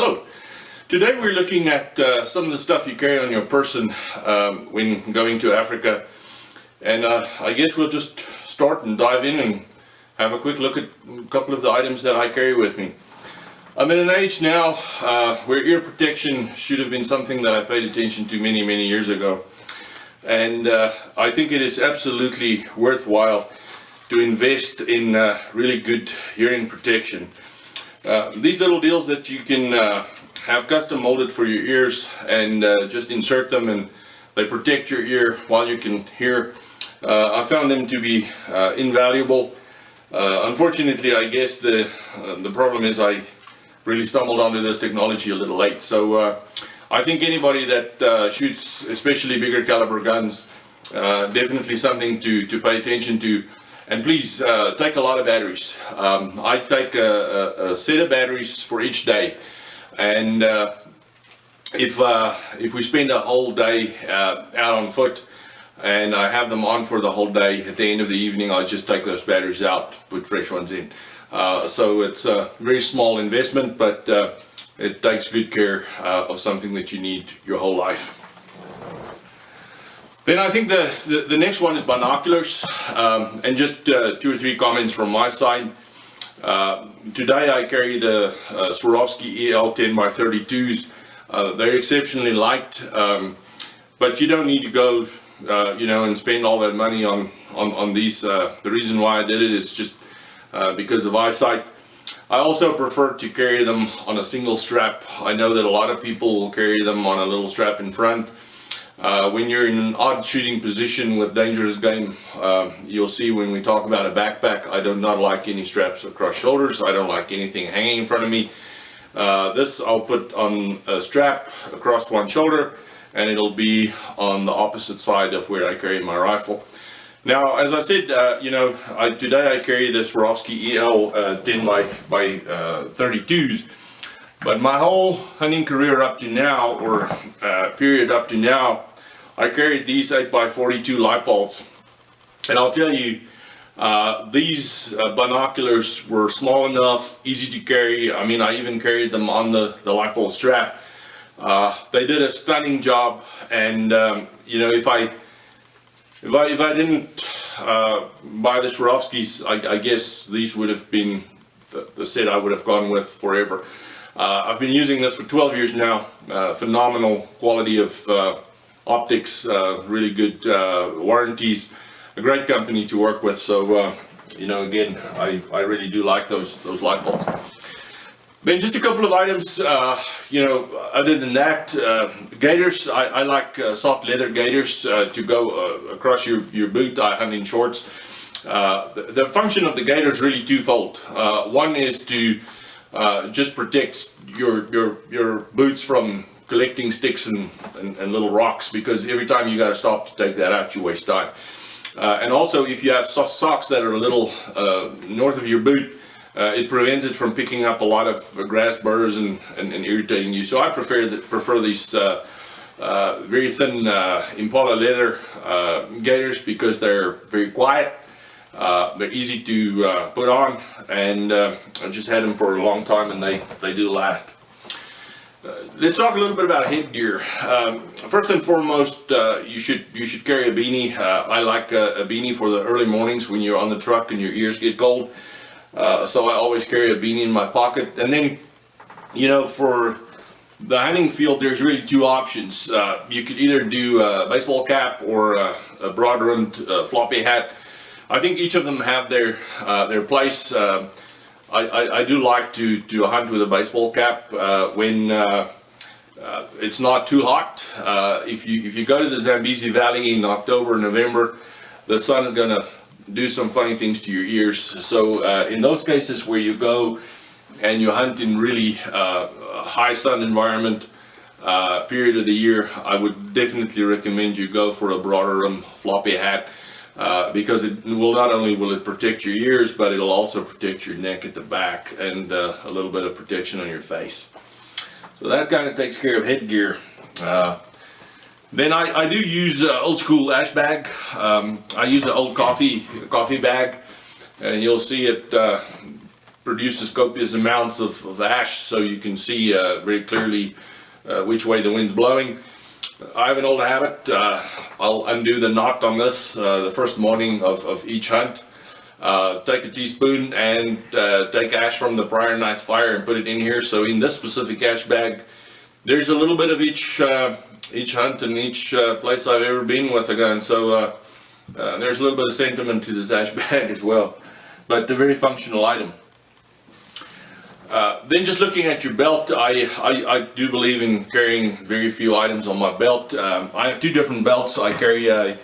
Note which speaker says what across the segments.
Speaker 1: Hello. Today we're looking at some of the stuff you carry on your person when going to Africa, and I guess we'll just start and dive in and have a quick look at a couple of the items that I carry with me. I'm in an age now where ear protection should have been something that I paid attention to many years ago, and I think it is absolutely worthwhile to invest in really good hearing protection. These little deals that you can have custom molded for your ears and just insert them and they protect your ear while you can hear. I found them to be invaluable. Unfortunately, I guess the problem is I really stumbled onto this technology a little late. So I think anybody that shoots especially bigger caliber guns, definitely something to pay attention to. And please take a lot of batteries. I take a set of batteries for each day, and if we spend a whole day out on foot and I have them on for the whole day, at the end of the evening I just take those batteries out, put fresh ones in. So it's a very small investment, but it takes good care of something that you need your whole life. Then I think the next one is binoculars, and just 2 or 3 comments from my side. Today I carry the Swarovski EL 10x32s. They're exceptionally light, but you don't need to go and spend all that money on these. The reason why I did it is just because of eyesight. I also prefer to carry them on a single strap. I know that a lot of people will carry them on a little strap in front. When you're in an odd shooting position with dangerous game, you'll see when we talk about a backpack, I do not like any straps across shoulders. I don't like anything hanging in front of me. This I'll put on a strap across one shoulder, and it'll be on the opposite side of where I carry my rifle. Now, as I said, today I carry the Swarovski EL 10x32s. But my whole hunting career up to now, or period up to now, I carried these 8x42 light bulbs. And I'll tell you, these binoculars were small enough, easy to carry. I mean, I even carried them on the light bulb strap. They did a stunning job, and if I didn't buy the Swarovskis, I guess these would have been the set I would have gone with forever. I've been using this for 12 years now. Phenomenal quality of optics, really good warranties, a great company to work with. So again, I really do like those light bulbs. Then just a couple of items, other than that, gaiters. I like soft leather gaiters to go across your boot. I hunt in shorts. The function of the gaiter is really twofold. One is to just protects your boots from collecting sticks and little rocks, because every time you got to stop to take that out, you waste time. And also, if you have socks that are a little north of your boot, it prevents it from picking up a lot of grass burrs and irritating you. So I prefer these very thin Impala leather gaiters, because they're very quiet. They're easy to put on, and I've just had them for a long time, and they do last. Let's talk a little bit about headgear. First and foremost, you should carry a beanie. I like a beanie for the early mornings when you're on the truck and your ears get cold. So I always carry a beanie in my pocket. And then, for the hunting field, there's really 2 options. You could either do a baseball cap or a broad-rimmed floppy hat. I think each of them have their place. I do like to hunt with a baseball cap when it's not too hot. If you go to the Zambezi Valley in October, November, the sun is going to do some funny things to your ears. So in those cases where you go and you hunt in really high sun environment period of the year, I would definitely recommend you go for a broader rim floppy hat. Because it will not only will it protect your ears, but it'll also protect your neck at the back, and a little bit of protection on your face. So that kind of takes care of headgear. Then I do use old school ash bag. I use an old coffee bag, and you'll see it produces copious amounts of ash, so you can see very clearly which way the wind's blowing. I have an old habit. I'll undo the knot on this the first morning of each hunt. Take a teaspoon and take ash from the prior night's fire and put it in here. So in this specific ash bag, there's a little bit of each hunt and each place I've ever been with a gun. So there's a little bit of sentiment to this ash bag as well, but a very functional item. Then just looking at your belt, I do believe in carrying very few items on my belt. I have two different belts. I carry a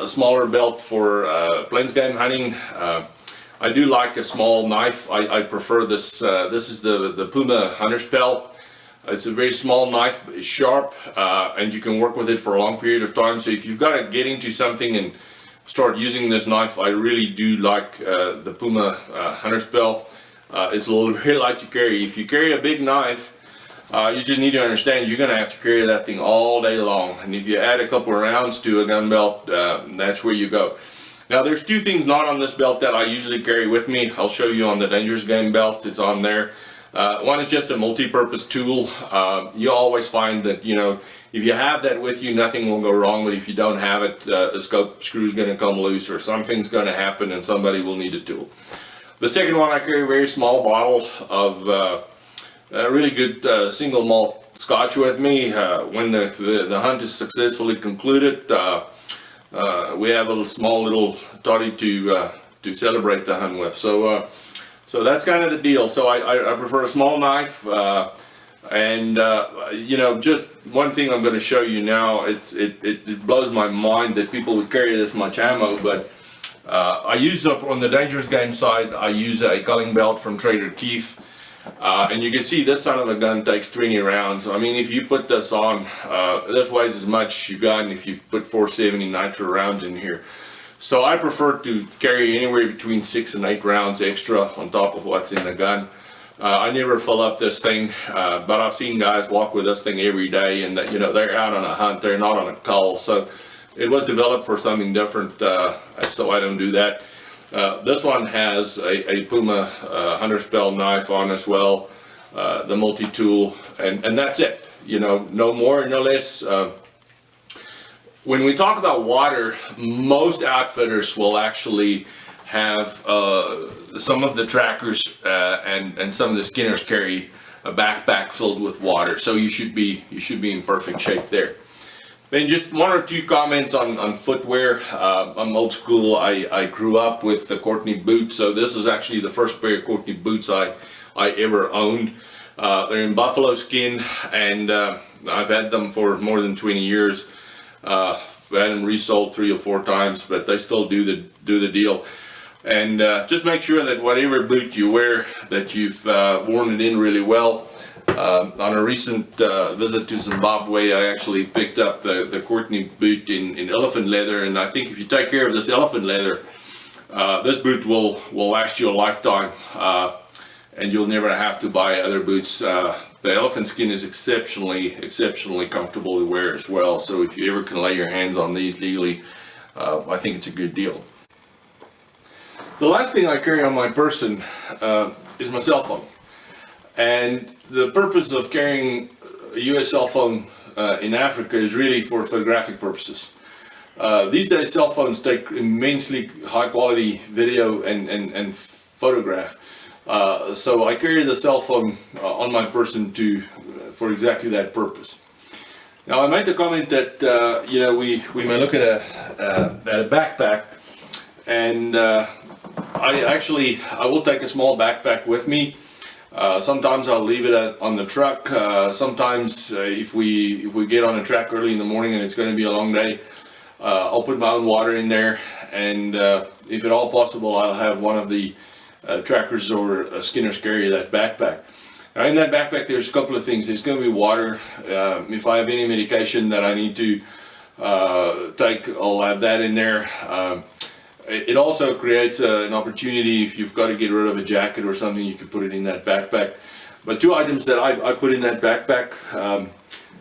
Speaker 1: smaller belt for plains game hunting. I do like a small knife. I prefer this. This is the Puma Hunter's Pel. It's a very small knife, it's sharp, and you can work with it for a long period of time. So if you've got to get into something and start using this knife, I really do like the Puma Hunter's Pel. It's a little very light to carry. If you carry a big knife, you just need to understand you're going to have to carry that thing all day long. And if you add a couple of rounds to a gun belt, that's where you go. Now there's two things not on this belt that I usually carry with me. I'll show you on the Dangerous Game belt. It's on there. One is just a multi-purpose tool. You always find that, you know, if you have that with you, nothing will go wrong. But if you don't have it, a scope screw is going to come loose or something's going to happen and somebody will need a tool. The second one, I carry a very small bottle of a really good single malt scotch with me. When the hunt is successfully concluded, we have a small little toddy to celebrate the hunt with. So that's kind of the deal. So I prefer a small knife, and you know, just one thing I'm going to show you now. It blows my mind that people would carry this much ammo, but I use on the Dangerous Game side, I use a culling belt from Trader Keith, and you can see this son of a gun takes 20 rounds. I mean, if you put this on, this weighs as much as you got, and if you put 470 nitro rounds in here. So I prefer to carry anywhere between 6 and 8 rounds extra on top of what's in the gun. I never fill up this thing, but I've seen guys walk with this thing every day, and you know, they're out on a hunt, they're not on a cull. So it was developed for something different, so I don't do that. This one has a Puma Hunter's Pel knife on as well, the multi-tool, and that's it. You know, no more, no less. When we talk about water, most outfitters will actually have some of the trackers and some of the skinners carry a backpack filled with water, so you should be in perfect shape there. Then just one or two comments on footwear. I'm old school. I grew up with the Courtney boots, so this is actually the first pair of Courtney boots I ever owned. They're in buffalo skin, and I've had them for more than 20 years. I've had them resold 3 or 4 times, but they still do the deal. And just make sure that whatever boot you wear, that you've worn it in really well. On a recent visit to Zimbabwe, I actually picked up the Courtney boot in elephant leather, and I think if you take care of this elephant leather, this boot will last you a lifetime, and you'll never have to buy other boots. The elephant skin is exceptionally comfortable to wear as well, so if you ever can lay your hands on these legally, I think it's a good deal. The last thing I carry on my person is my cell phone. And the purpose of carrying a US cell phone in Africa is really for photographic purposes. These days cell phones take immensely high quality video and photograph. So I carry the cell phone on my person for exactly that purpose. Now I made the comment that you know, we may look at a backpack, and I will take a small backpack with me. Sometimes I'll leave it on the truck. Sometimes if we get on a track early in the morning and it's going to be a long day, I'll put my own water in there, and if at all possible, I'll have one of the trackers or skinners carry that backpack. Now in that backpack there's a couple of things. There's going to be water. If I have any medication that I need to take, I'll have that in there. It also creates an opportunity if you've got to get rid of a jacket or something, you can put it in that backpack. But two items that I put in that backpack,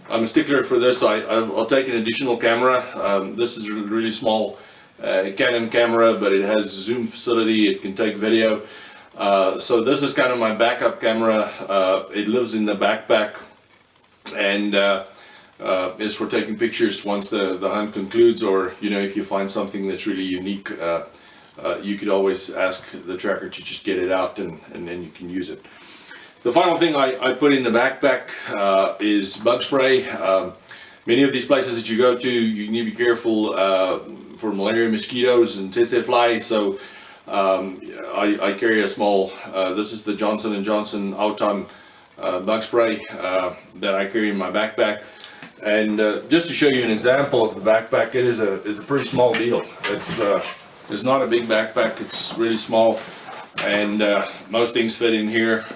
Speaker 1: I'm a stickler for this. I'll take an additional camera. This is a really small Canon camera, but it has zoom facility. It can take video. So this is kind of my backup camera. It lives in the backpack and is for taking pictures once the hunt concludes, or if you find something that's really unique, you could always ask the tracker to just get it out and then you can use it. The final thing I put in the backpack is bug spray. Many of these places that you go to, you need to be careful for malaria, mosquitoes, and tsetse fly. So I carry a small, this is the Johnson & Johnson Auton bug spray that I carry in my backpack. And just to show you an example of the backpack, it is a pretty small deal. It's not a big backpack, it's really small, and most things fit in here.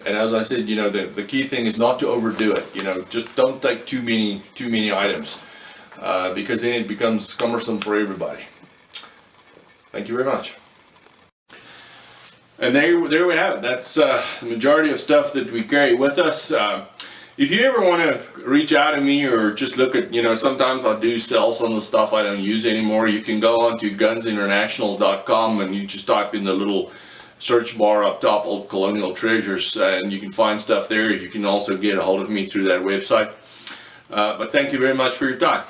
Speaker 1: And as I said, the key thing is not to overdo it. Just don't take too many items, because then it becomes cumbersome for everybody. Thank you very much. And there we have it. That's the majority of stuff that we carry with us. If you ever want to reach out to me or just look at, sometimes I do sell some of the stuff I don't use anymore. You can go on to gunsinternational.com and you just type in the little search bar up top, Old Colonial Treasures, and you can find stuff there. You can also get a hold of me through that website. But thank you very much for your time.